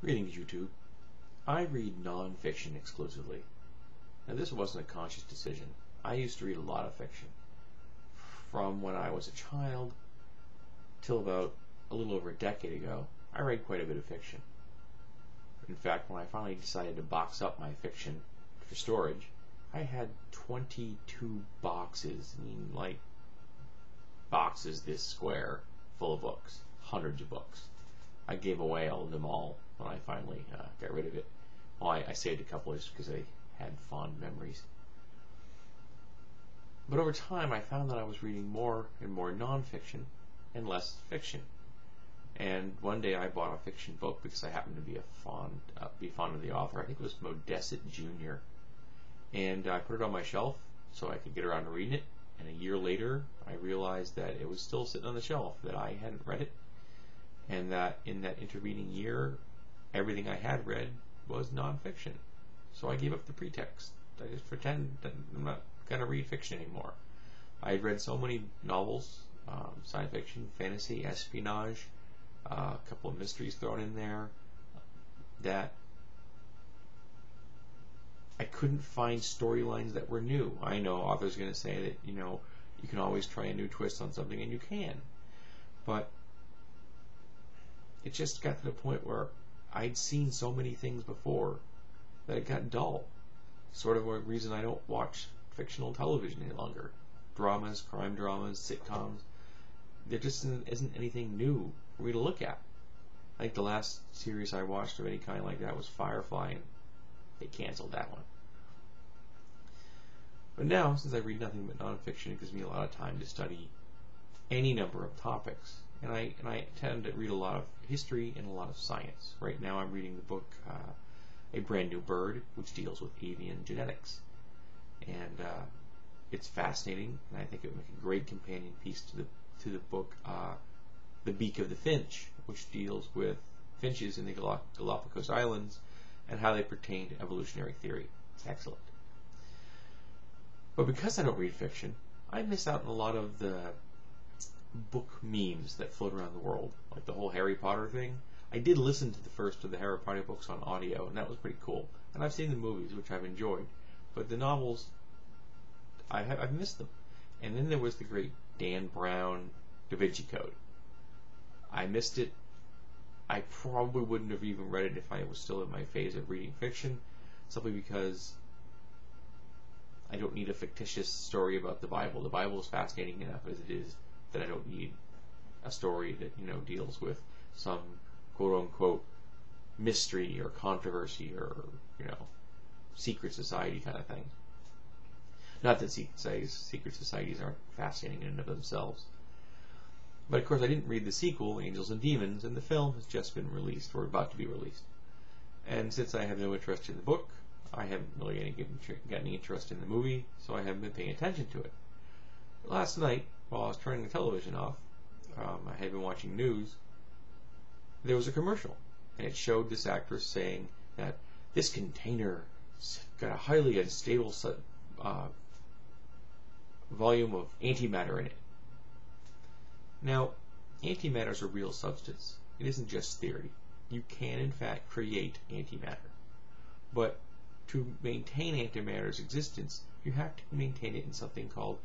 Greetings, YouTube. I read non-fiction exclusively. Now, this wasn't a conscious decision. I used to read a lot of fiction. From when I was a child till about a little over a decade ago, I read quite a bit of fiction. In fact, when I finally decided to box up my fiction for storage, I had 22 boxes. I mean, like, boxes this square full of books. Hundreds of books. I gave away all of them all when I finally got rid of it. Well, I saved a couple just because I had fond memories. But over time, I found that I was reading more and more non-fiction and less fiction. And one day I bought a fiction book because I happened to be fond of the author. I think it was Modesett Jr. And I put it on my shelf so I could get around to reading it. And a year later, I realized that it was still sitting on the shelf, that I hadn't read it, and that in that intervening year, everything I had read was nonfiction. So I gave up the pretext. I just pretend that I'm not going to read fiction anymore. I had read so many novels, science fiction, fantasy, espionage, a couple of mysteries thrown in there, that I couldn't find storylines that were new. I know authors are going to say that, you can always try a new twist on something, and you can. But it just got to the point where I'd seen so many things before that it got dull. Sort of a reason I don't watch fictional television any longer. Dramas, crime dramas, sitcoms. There just isn't anything new for me to look at. I think the last series I watched of any kind like that was Firefly, and they canceled that one. But now, since I read nothing but nonfiction, it gives me a lot of time to study any number of topics. And I tend to read a lot of history and a lot of science. Right now I'm reading the book A Brand New Bird, which deals with avian genetics. And it's fascinating, and I think it would make a great companion piece to the book The Beak of the Finch, which deals with finches in the Galapagos Islands and how they pertain to evolutionary theory. It's excellent. But because I don't read fiction, I miss out on a lot of the book memes that float around the world, like the whole Harry Potter thing. I did listen to the first of the Harry Potter books on audio, and that was pretty cool. And I've seen the movies, which I've enjoyed. But the novels, I've missed them. And then there was the great Dan Brown Da Vinci Code. I missed it. I probably wouldn't have even read it if I was still in my phase of reading fiction, simply because I don't need a fictitious story about the Bible. The Bible is fascinating enough as it is that I don't need a story that, deals with some quote-unquote mystery or controversy or, secret society kind of thing. Not that secret societies aren't fascinating in and of themselves. But of course I didn't read the sequel, Angels and Demons, and the film has just been released, or about to be released. And since I have no interest in the book, I haven't really got any interest in the movie, so I haven't been paying attention to it. Last night, while I was turning the television off, I had been watching news, there was a commercial, and it showed this actress saying that this container got a highly unstable volume of antimatter in it. Now, antimatter is a real substance. It isn't just theory. You can, in fact, create antimatter. But to maintain antimatter's existence, you have to maintain it in something called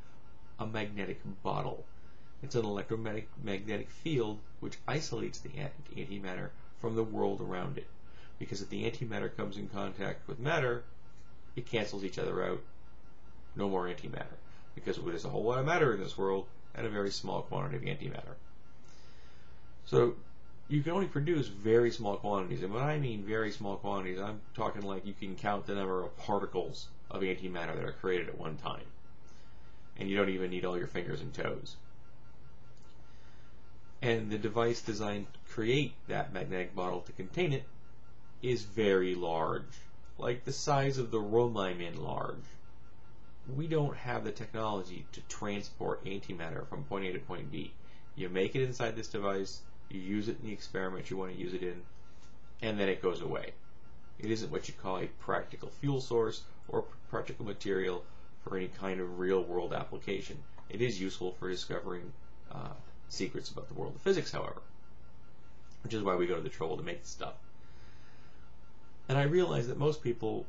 a magnetic bottle. It's an electromagnetic field which isolates the antimatter from the world around it. Because if the antimatter comes in contact with matter, it cancels each other out. No more antimatter. Because there's a whole lot of matter in this world and a very small quantity of antimatter. So you can only produce very small quantities. And when I mean very small quantities, I'm talking like you can count the number of particles of antimatter that are created at one time. And you don't even need all your fingers and toes. And the device designed to create that magnetic bottle to contain it is very large, like the size of the room I'm in large. We don't have the technology to transport antimatter from point A to point B. You make it inside this device, you use it in the experiment you want to use it in, and then it goes away. It isn't what you call a practical fuel source or practical material for any kind of real-world application. It is useful for discovering secrets about the world of physics, however, which is why we go to the trouble to make the stuff. And I realize that most people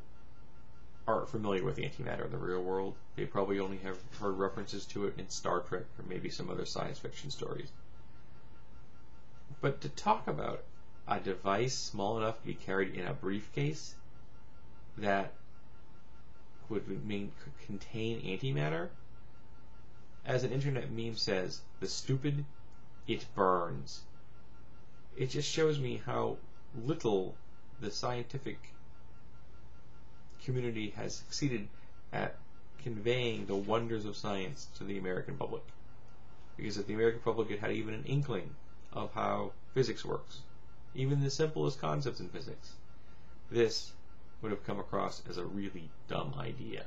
aren't familiar with antimatter in the real world. They probably only have heard references to it in Star Trek or maybe some other science fiction stories. But to talk about a device small enough to be carried in a briefcase that would contain antimatter, as an internet meme says, the stupid, it burns. It just shows me how little the scientific community has succeeded at conveying the wonders of science to the American public. Because if the American public had even an inkling of how physics works, even the simplest concepts in physics, this would have come across as a really dumb idea.